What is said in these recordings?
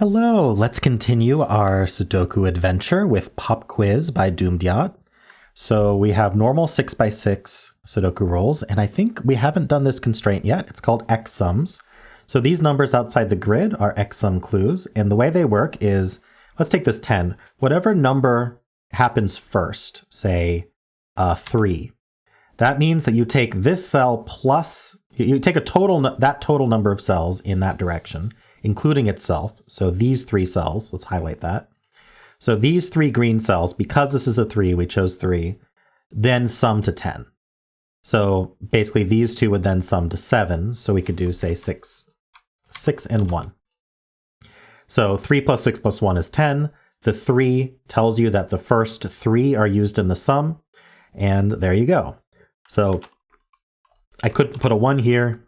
Hello, let's continue our Sudoku adventure with Pop Quiz by dumediat. So we have normal 6x6 Sudoku rolls, and I think we haven't done this constraint yet. It's called X sums. So these numbers outside the grid are X sum clues, and the way they work is, let's take this 10. Whatever number happens first, say 3, that means that you take this cell plus, you take that total number of cells in that direction, including itself. So these 3 cells, let's highlight that. So these 3 green cells, because this is a 3, we chose 3, then sum to 10. So basically these 2 would then sum to 7. So we could do, say, 6 and 1. So 3 plus 6 plus 1 is 10. The 3 tells you that the first 3 are used in the sum. And there you go. So I couldn't put a 1 here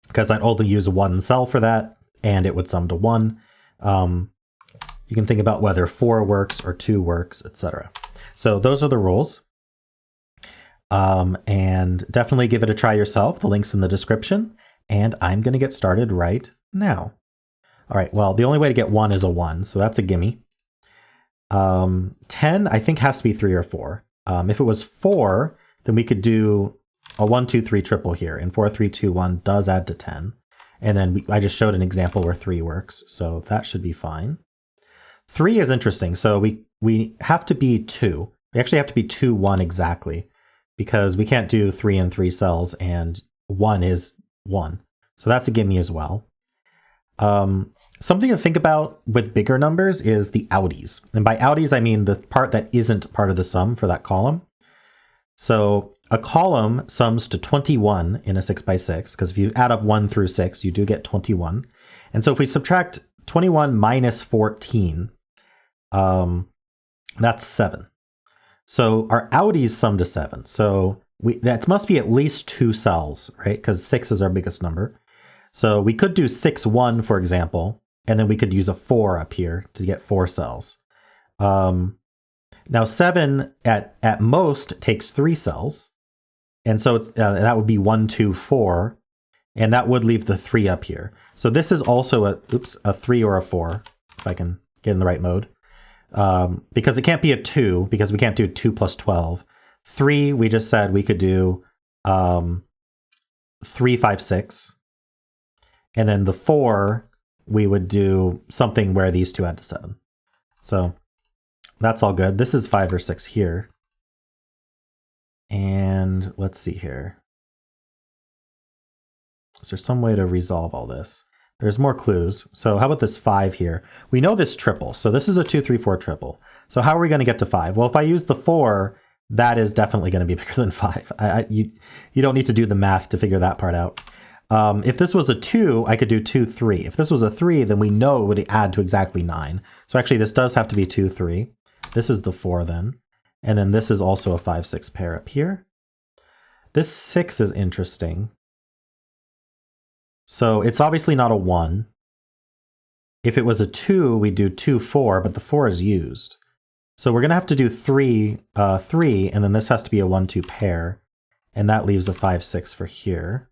because I'd only use 1 cell for that, and it would sum to 1. You can think about whether 4 works or 2 works, etc. So those are the rules. And definitely give it a try yourself. The link's in the description. And I'm going to get started right now. All right, well, the only way to get 1 is a 1, so that's a gimme. 10, I think, has to be 3 or 4. If it was 4, then we could do a 1, 2, 3 triple here. And 4, 3, 2, 1 does add to 10. And then I just showed an example where 3 works, so that should be fine. 3 is interesting. So we have to be 2. We actually have to be 2, 1 exactly, because we can't do 3 and 3 cells, and 1 is 1. So that's a gimme as well. Something to think about with bigger numbers is the outies. And by outies, I mean the part that isn't part of the sum for that column. So a column sums to 21 in a 6x6, because if you add up 1 through 6, you do get 21. And so if we subtract 21 minus 14, that's 7. So our outies sum to 7. So that must be at least 2 cells, right? Because 6 is our biggest number. So we could do 6, 1, for example, and then we could use a 4 up here to get 4 cells. Now 7 at most takes 3 cells. And so it's, that would be 1, 2, 4. And that would leave the 3 up here. So this is also a 3 or a 4, if I can get in the right mode. Because it can't be a 2, because we can't do 2 plus 12. 3, we just said we could do 3, 5, 6. And then the 4, we would do something where these 2 add to 7. So that's all good. This is 5 or 6 here. And let's see here. Is there some way to resolve all this? There's more clues. So how about this 5 here? We know this triple. So this is a 2, 3, 4 triple. So how are we going to get to 5? Well, if I use the 4, that is definitely going to be bigger than 5. You don't need to do the math to figure that part out. If this was a 2, I could do 2, 3. If this was a 3, then we know it would add to exactly 9. So actually this does have to be 2, 3. This is the 4 then. And then this is also a 5, 6 pair up here. This 6 is interesting. So it's obviously not a 1. If it was a 2, we'd do 2, 4, but the 4 is used. So we're going to have to do 3, 3, and then this has to be a 1, 2 pair. And that leaves a 5, 6 for here.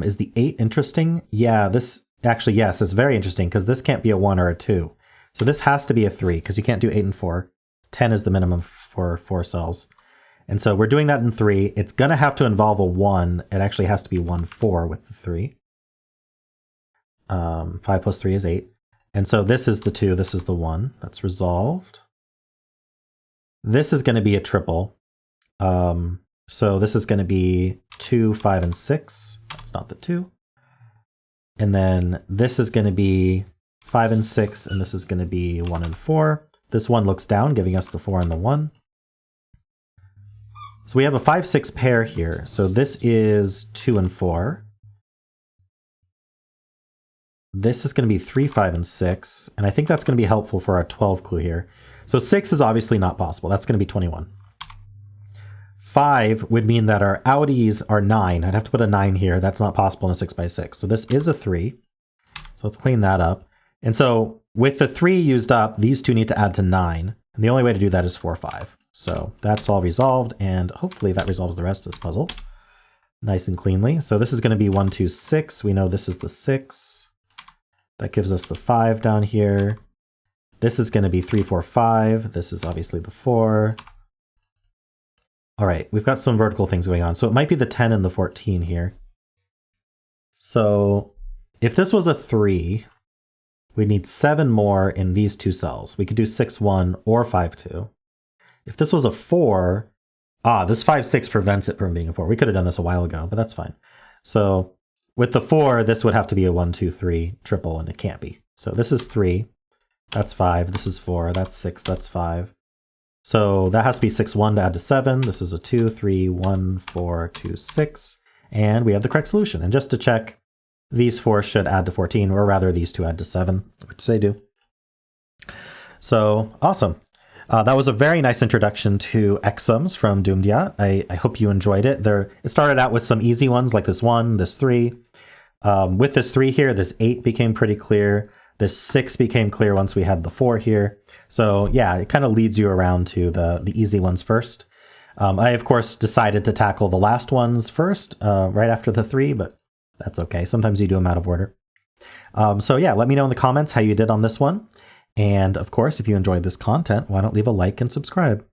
Is the 8 interesting? Yeah, this actually, yes, it's very interesting because this can't be a 1 or a 2. So this has to be a 3 because you can't do 8 and 4. 10 is the minimum for 4 cells. And so we're doing that in 3. It's going to have to involve a 1. It actually has to be 1, 4 with the 3. 5 plus 3 is 8. And so this is the 2, this is the 1. That's resolved. This is going to be a triple. So this is going to be 2, 5, and 6. That's not the 2. And then this is going to be 5 and 6, and this is going to be 1 and 4. This 1 looks down, giving us the 4 and the 1. So we have a 5, 6 pair here. So this is 2 and 4. This is going to be 3, 5, and 6. And I think that's going to be helpful for our 12 clue here. So 6 is obviously not possible. That's going to be 21. 5 would mean that our outies are 9. I'd have to put a 9 here. That's not possible in a 6x6. So this is a 3. So let's clean that up. And so with the 3 used up, these 2 need to add to 9. And the only way to do that is 4, 5. So that's all resolved, and hopefully that resolves the rest of this puzzle nice and cleanly. So this is going to be 1, 2, 6. We know this is the 6. That gives us the 5 down here. This is going to be 3, 4, 5. This is obviously the 4. All right, we've got some vertical things going on. So it might be the 10 and the 14 here. So if this was a 3, we need 7 more in these two cells. We could do 6, 1 or 5, 2. If this was a 4, this 5, 6 prevents it from being a 4. We could have done this a while ago, but that's fine. So with the 4, this would have to be a 1, 2, 3 triple, and it can't be. So this is 3, that's 5, this is 4, that's 6, that's 5. So that has to be 6, 1 to add to 7. This is a 2, 3, 1, 4, 2, 6. And we have the correct solution. And just to check, these 4 should add to 14, or rather these 2 add to 7, which they do. So awesome. That was a very nice introduction to exoms from dumediat. I hope you enjoyed it. It started out with some easy ones like this 1, this 3. With this 3 here, this 8 became pretty clear. This 6 became clear once we had the 4 here. So yeah, it kind of leads you around to the easy ones first. I, of course, decided to tackle the last ones first, right after the 3, but that's okay. Sometimes you do them out of order. So yeah, let me know in the comments how you did on this one. And of course, if you enjoyed this content, why don't leave a like and subscribe?